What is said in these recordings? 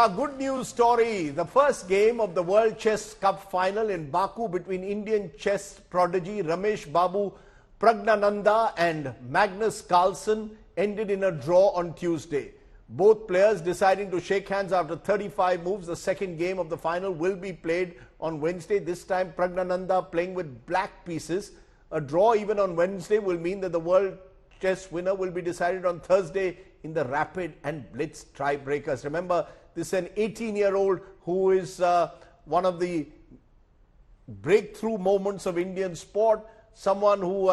our good news story. The first game of the World Chess Cup final in Baku between Indian chess prodigy Ramesh Babu Praggnanandhaa and Magnus Carlsen ended in a draw on Tuesday. Both players deciding to shake hands after 35 moves. The second game of the final will be played on Wednesday. This time Praggnanandhaa playing with black pieces. A draw even on Wednesday will mean that the World Chess winner will be decided on Thursday in the rapid and blitz tiebreakers. Remember, this is an 18-year-old who is one of the breakthrough moments of Indian sport. Someone who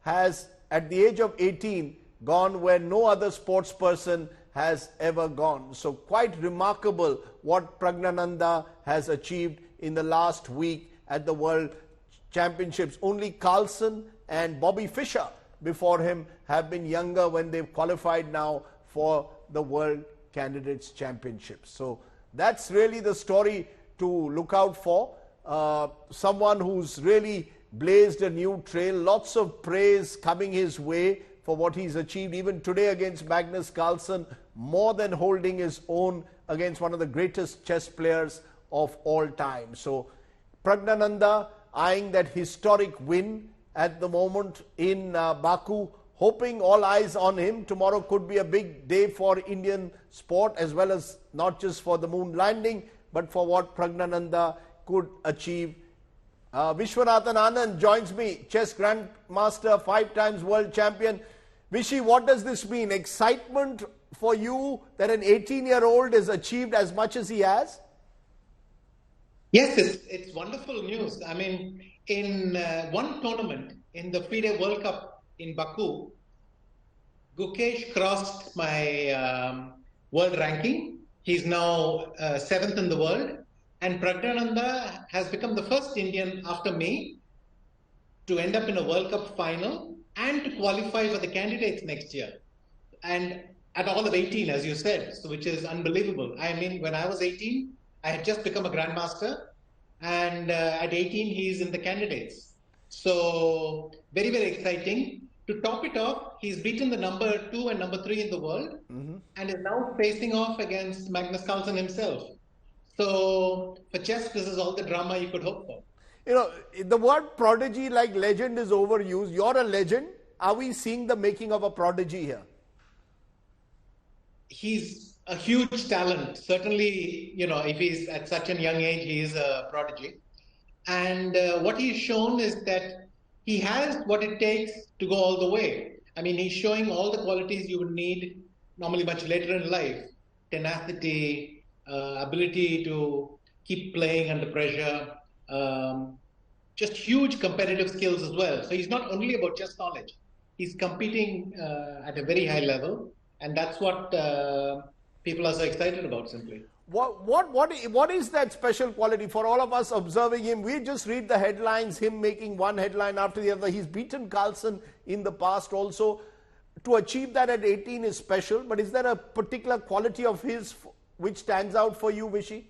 has, at the age of 18, gone where no other sports person has ever gone. So quite remarkable what Praggnanandhaa has achieved in the last week at the World Championships. Only Carlsen and Bobby Fischer before him have been younger when they've qualified now for the World Candidates Championships. So that's really the story to look out for. Someone who's really blazed a new trail. Lots of praise coming his way for what he's achieved. Even today against Magnus Carlsen, more than holding his own against one of the greatest chess players of all time. So Praggnanandhaa eyeing that historic win at the moment in Baku, hoping all eyes on him. Tomorrow could be a big day for Indian sport, as well as not just for the moon landing, but for what Praggnanandhaa could achieve. Vishwanathan Anand joins me, chess grandmaster, 5 times world champion. Vishy, what does this mean? Excitement for you that an 18-year-old has achieved as much as he has? Yes, it's wonderful news. I mean, in one tournament, in the FIDE World Cup in Baku, Gukesh crossed my world ranking. He's now 7th in the world. And Praggnanandhaa has become the first Indian after me to end up in a World Cup final and to qualify for the candidates next year. And at all of 18, as you said, so which is unbelievable. I mean, when I was 18, I had just become a grandmaster, and at 18, he's in the candidates. So very, very exciting. To top it off, he's beaten the number 2 and number 3 in the world, and is now facing off against Magnus Carlsen himself. So for chess, this is all the drama you could hope for. You know, the word prodigy, like legend, is overused. You're a legend. Are we seeing the making of a prodigy here? He's a huge talent. Certainly, you know, if he's at such a young age, he is a prodigy. And what he's shown is that he has what it takes to go all the way. I mean, he's showing all the qualities you would need normally much later in life. Tenacity, ability to keep playing under pressure, just huge competitive skills as well. So he's not only about chess knowledge. He's competing at a very high level. And that's what people are so excited about, simply. What is that special quality for all of us observing him? We just read the headlines, him making one headline after the other. He's beaten Carlsen in the past also. To achieve that at 18 is special, but is there a particular quality of his which stands out for you, Vishy?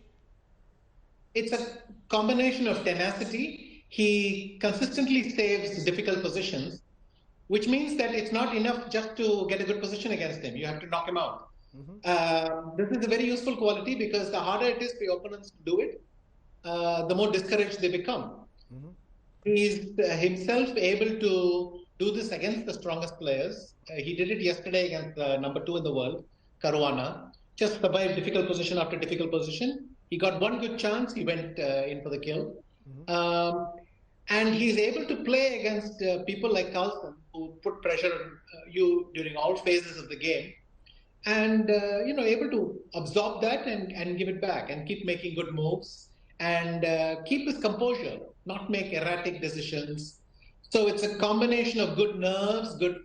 It's a combination of tenacity. He consistently saves difficult positions, which means that it's not enough just to get a good position against him. You have to knock him out. This is a very useful quality because the harder it is for your opponents to do it, the more discouraged they become. He's himself able to do this against the strongest players. He did it yesterday against number 2 in the world, Caruana. Just survived difficult position after difficult position. He got one good chance. He went in for the kill. And he's able to play against people like Carlsen, who put pressure on you during all phases of the game. And, you know, able to absorb that and give it back and keep making good moves and keep his composure, not make erratic decisions. So it's a combination of good nerves, good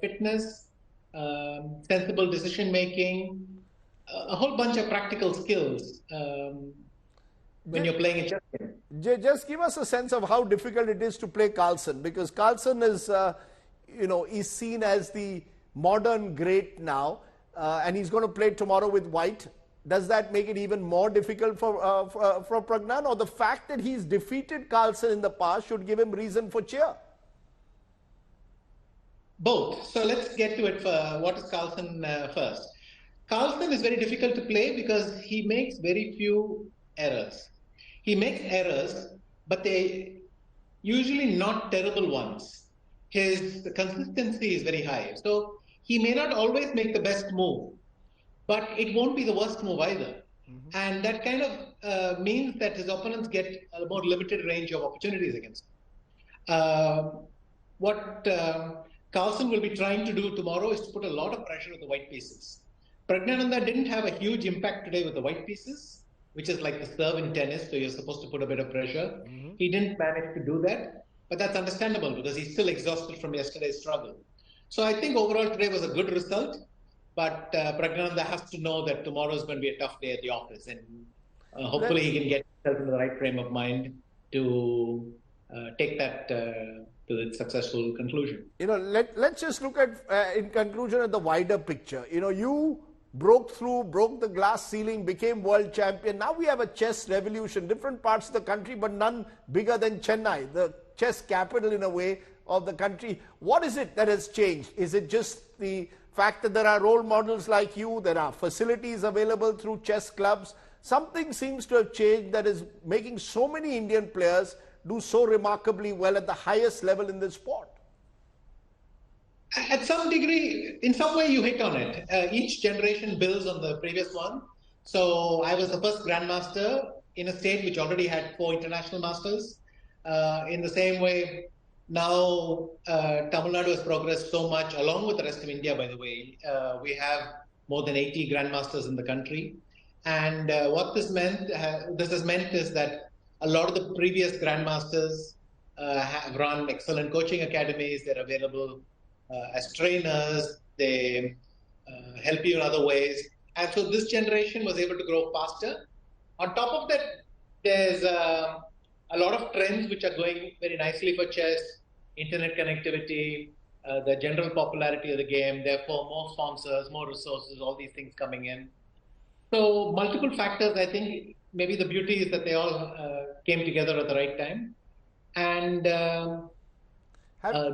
fitness, sensible decision-making, a whole bunch of practical skills when you're playing a chess game. Just give us a sense of how difficult it is to play Carlsen, because Carlsen is, you know, is seen as the modern great now, and he's going to play tomorrow with White. Does that make it even more difficult for Pragnan, or the fact that he's defeated Carlsen in the past should give him reason for cheer? Both. So let's get to it. What is Carlsen first? Carlsen is very difficult to play because he makes very few errors. He makes errors, but they usually not terrible ones. His consistency is very high. So he may not always make the best move, but it won't be the worst move either. And that kind of means that his opponents get a more limited range of opportunities against him. What Carlsen will be trying to do tomorrow is to put a lot of pressure on the white pieces. Praggnanandhaa didn't have a huge impact today with the white pieces, which is like the serve in tennis, so you're supposed to put a bit of pressure. He didn't manage to do that, but that's understandable because he's still exhausted from yesterday's struggle. So I think overall today was a good result, but Praggnanandhaa has to know that tomorrow is going to be a tough day at the office, and hopefully he can get himself into the right frame of mind to take that to its successful conclusion. Let's just look at, in conclusion, at the wider picture. You broke the glass ceiling, became world champion. Now we have a chess revolution, different parts of the country, but none bigger than Chennai, the chess capital in a way of the country. What is it that has changed? Is it just the fact that there are role models like you, there are facilities available through chess clubs? Something seems to have changed that is making so many Indian players do so remarkably well at the highest level in this sport. At some degree, in some way you hit on it. Each generation builds on the previous one. So I was the first grandmaster in a state which already had 4 international masters. In the same way, now Tamil Nadu has progressed so much, along with the rest of India, by the way. We have more than 80 grandmasters in the country. And what this has meant is that a lot of the previous grandmasters have run excellent coaching academies. They're available as trainers. They help you in other ways. And so this generation was able to grow faster. On top of that, there's a lot of trends which are going very nicely for chess, internet connectivity, the general popularity of the game, therefore more sponsors, more resources, all these things coming in. So multiple factors. I think maybe the beauty is that they all came together at the right time. And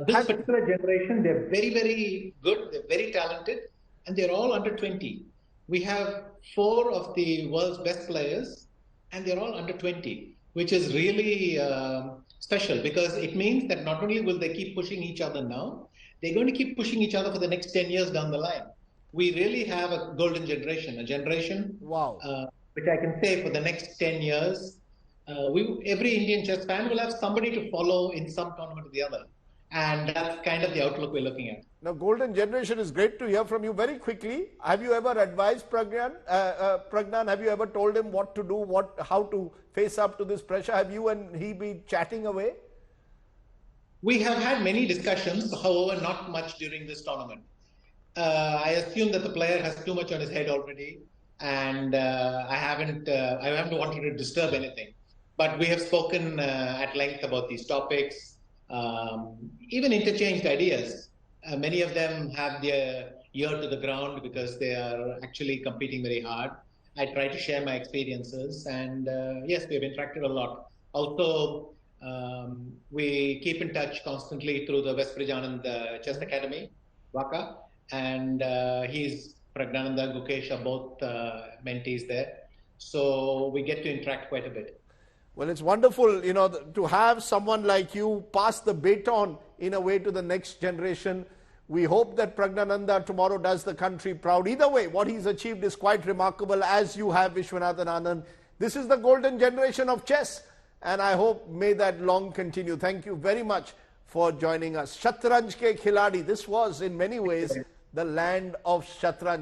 this particular generation, they're very, very good. They're very talented, and they're all under 20. We have 4 of the world's best players, and they're all under 20, which is really special because it means that not only will they keep pushing each other now, they're going to keep pushing each other for the next 10 years down the line. We really have a golden generation, which I can say for the next 10 years, every Indian chess fan will have somebody to follow in some tournament or the other. And that's kind of the outlook we're looking at. Now, golden generation is great to hear from you. Very quickly, have you ever advised Pragnan? Have you ever told him what to do, how to face up to this pressure? Have you and he been chatting away? We have had many discussions, however, not much during this tournament. I assume that the player has too much on his head already, and I haven't wanted to disturb anything. But we have spoken at length about these topics, even interchanged ideas. Many of them have their ear to the ground because they are actually competing very hard. I try to share my experiences, and yes, we have interacted a lot. Also, we keep in touch constantly through the West Prajanand Chess Academy, WACA, and Praggnanandhaa, Gukesh are both mentees there. So we get to interact quite a bit. Well, it's wonderful, to have someone like you pass the baton in a way to the next generation. We hope that Praggnanandhaa tomorrow does the country proud. Either way, what he's achieved is quite remarkable, as you have, Vishwanathan Anand. This is the golden generation of chess, and I hope may that long continue. Thank you very much for joining us. Shatranj ke Khiladi. This was, in many ways, the land of Shatranj.